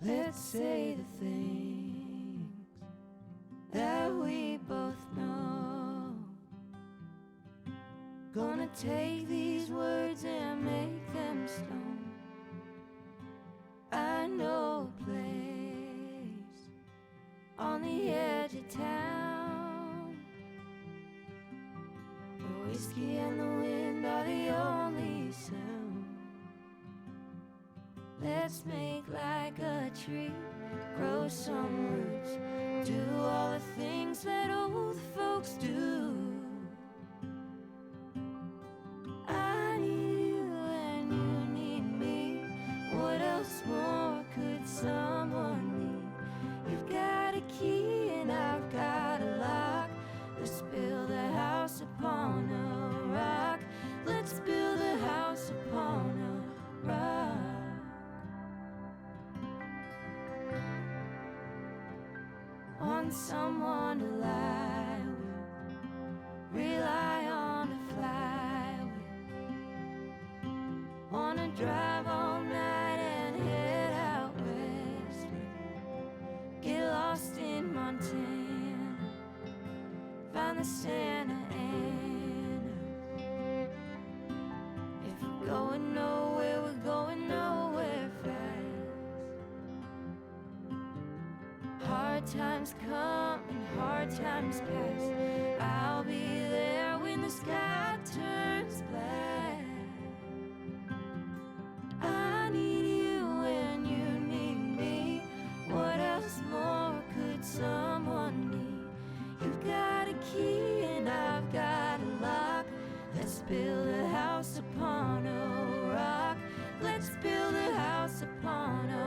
Let's say the things that we both know. Gonna take these words and make them stone. I know a place on the edge of town. The whiskey and the wind are the only sound. Let's make like a tree, grow some roots, do all the things that old folks do. I need you and you need me. What else more could someone need? You've got a key and I've got a lock. Let's build a house upon a rock. Let's build a house upon a rock. Want someone to lie with, rely on to fly with. Wanna drive all night and head out west. Get lost in Montana, find the Santa Ana. If we're going nowhere, we're going nowhere fast. Hard times come and hard times pass. I'll be there when the sky turns black. I need you and you need me. What else more could someone need? You've got a key and I've got a lock. Let's build a house upon a rock. Let's build a house upon a